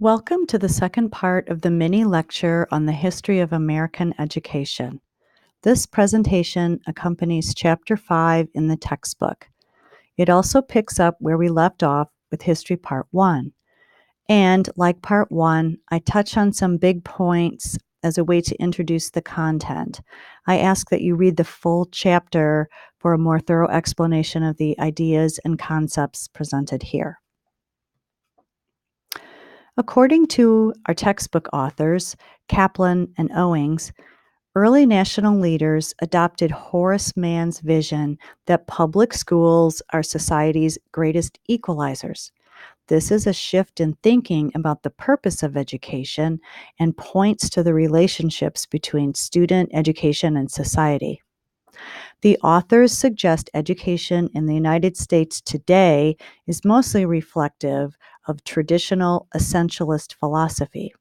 Welcome to the second part of the mini lecture on the history of American education. This presentation accompanies Chapter 5 in the textbook. It also picks up where we left off with History Part 1. And like Part 1, I touch on some big points as a way to introduce the content. I ask that you read the full chapter for a more thorough explanation of the ideas and concepts presented here. According to our textbook authors, Kaplan and Owings, early national leaders adopted Horace Mann's vision that public schools are society's greatest equalizers. This is a shift in thinking about the purpose of education and points to the relationships between student education and society. The authors suggest education in the United States today is mostly reflective of traditional essentialist philosophy.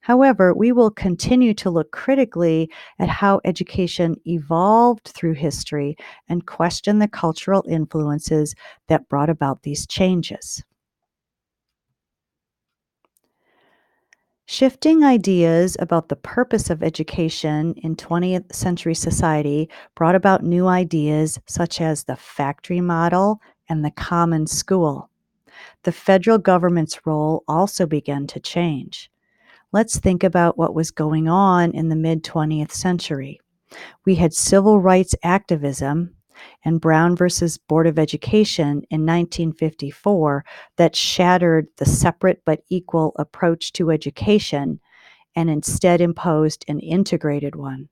However, we will continue to look critically at how education evolved through history and question the cultural influences that brought about these changes. Shifting ideas about the purpose of education in 20th century society brought about new ideas such as the factory model and the common school. The federal government's role also began to change. Let's think about what was going on in the mid-20th century. We had civil rights activism and Brown versus Board of Education in 1954 that shattered the separate but equal approach to education and instead imposed an integrated one.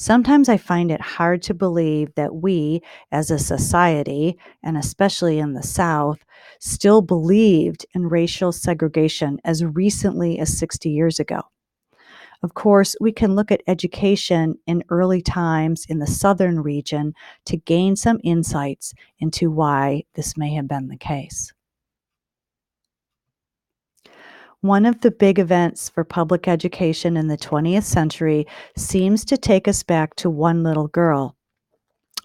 Sometimes I find it hard to believe that we, as a society, and especially in the South, still believed in racial segregation as recently as 60 years ago. Of course, we can look at education in early times in the southern region to gain some insights into why this may have been the case. One of the big events for public education in the 20th century seems to take us back to one little girl.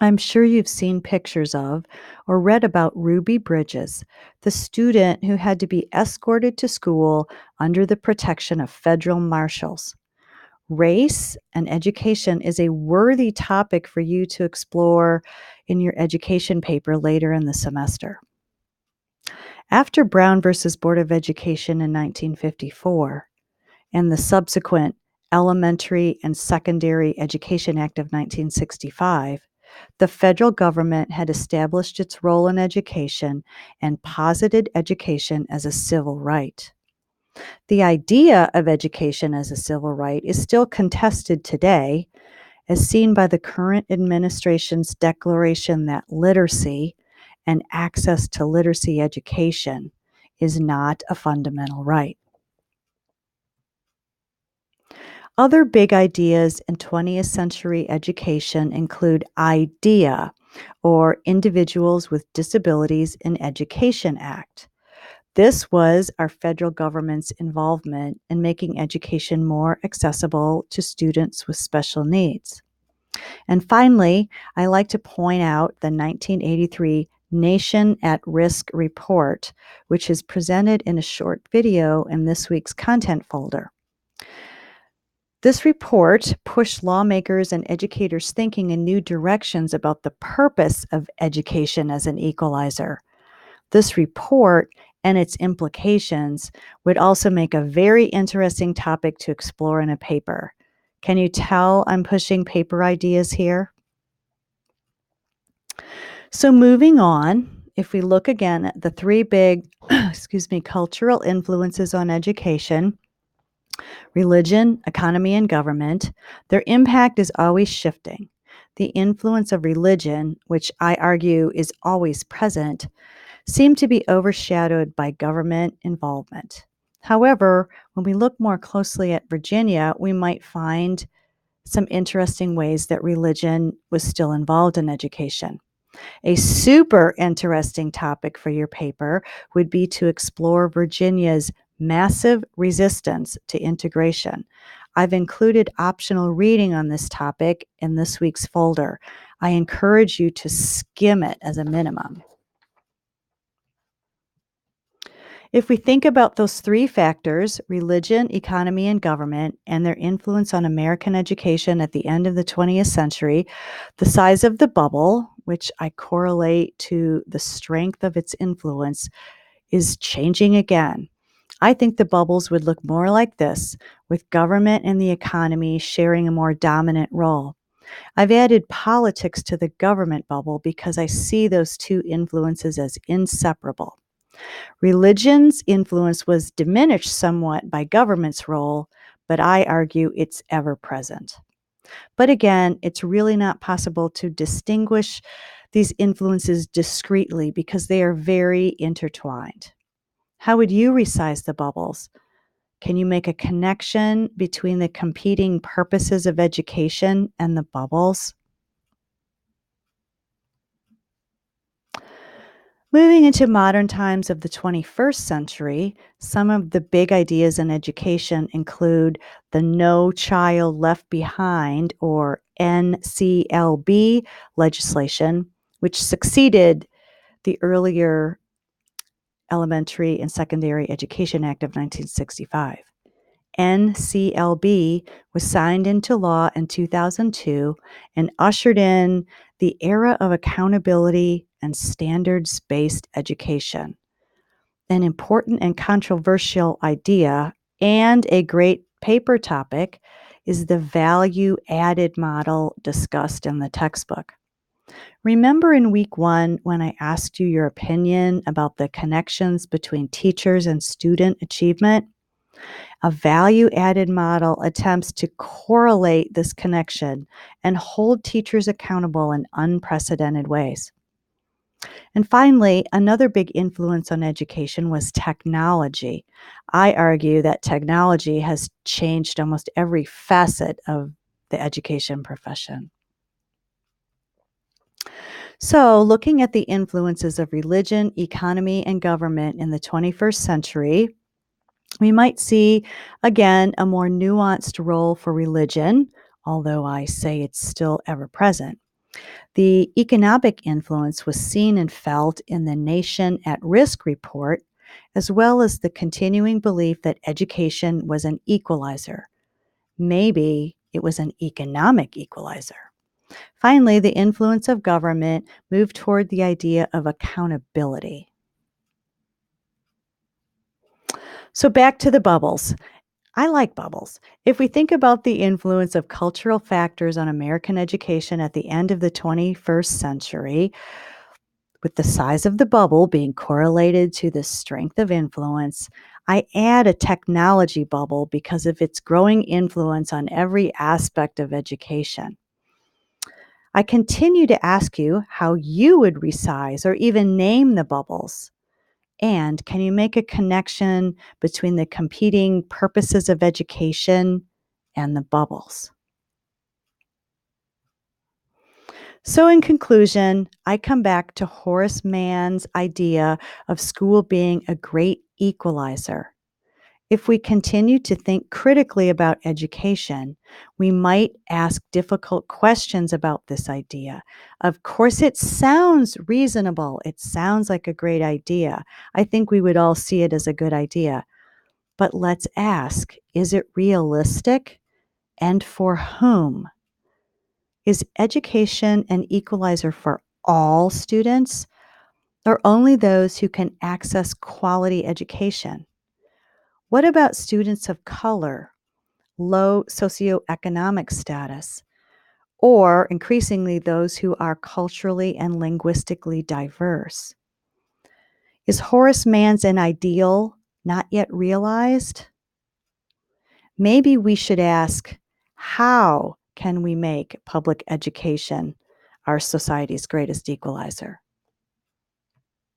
I'm sure you've seen pictures of or read about Ruby Bridges, the student who had to be escorted to school under the protection of federal marshals. Race and education is a worthy topic for you to explore in your education paper later in the semester. After Brown versus Board of Education in 1954 and the subsequent Elementary and Secondary Education Act of 1965, the federal government had established its role in education and posited education as a civil right. The idea of education as a civil right is still contested today, as seen by the current administration's declaration that literacy and access to literacy education is not a fundamental right. Other big ideas in 20th century education include IDEA, or Individuals with Disabilities in Education Act. This was our federal government's involvement in making education more accessible to students with special needs. And finally, I like to point out the 1983 Nation at Risk report, which is presented in a short video in this week's content folder. This report pushed lawmakers and educators thinking in new directions about the purpose of education as an equalizer. This report and its implications would also make a very interesting topic to explore in a paper. Can you tell I'm pushing paper ideas here? So moving on, if we look again at the three big, cultural influences on education, religion, economy, and government, their impact is always shifting. The influence of religion, which I argue is always present, seem to be overshadowed by government involvement. However, when we look more closely at Virginia, we might find some interesting ways that religion was still involved in education. A super interesting topic for your paper would be to explore Virginia's massive resistance to integration. I've included optional reading on this topic in this week's folder. I encourage you to skim it as a minimum. If we think about those three factors, religion, economy, and government, and their influence on American education at the end of the 20th century, the size of the bubble, which I correlate to the strength of its influence, is changing again. I think the bubbles would look more like this, with government and the economy sharing a more dominant role. I've added politics to the government bubble because I see those two influences as inseparable. Religion's influence was diminished somewhat by government's role, but I argue it's ever present. But again, it's really not possible to distinguish these influences discreetly because they are very intertwined. How would you resize the bubbles? Can you make a connection between the competing purposes of education and the bubbles? Moving into modern times of the 21st century, some of the big ideas in education include the No Child Left Behind, or NCLB legislation, which succeeded the earlier Elementary and Secondary Education Act of 1965. NCLB was signed into law in 2002 and ushered in the era of accountability and standards based education. An important and controversial idea and a great paper topic is the value added model discussed in the textbook. Remember in week 1 when I asked you your opinion about the connections between teachers and student achievement? A value added model attempts to correlate this connection and hold teachers accountable in unprecedented ways. And finally, another big influence on education was technology. I argue that technology has changed almost every facet of the education profession. So, looking at the influences of religion, economy, and government in the 21st century, we might see again a more nuanced role for religion, although I say it's still ever present. The economic influence was seen and felt in the Nation at Risk report, as well as the continuing belief that education was an equalizer. Maybe it was an economic equalizer. Finally, the influence of government moved toward the idea of accountability. So, back to the bubbles. I like bubbles. If we think about the influence of cultural factors on American education at the end of the 21st century, with the size of the bubble being correlated to the strength of influence, I add a technology bubble because of its growing influence on every aspect of education. I continue to ask you how you would resize or even name the bubbles. And can you make a connection between the competing purposes of education and the bubbles? So, in conclusion, I come back to Horace Mann's idea of school being a great equalizer. If we continue to think critically about education, we might ask difficult questions about this idea. Of course, it sounds reasonable. It sounds like a great idea. I think we would all see it as a good idea. But let's ask, is it realistic and for whom? Is education an equalizer for all students or only those who can access quality education? What about students of color, low socioeconomic status, or increasingly those who are culturally and linguistically diverse? Is Horace Mann's an ideal not yet realized? Maybe we should ask, how can we make public education our society's greatest equalizer?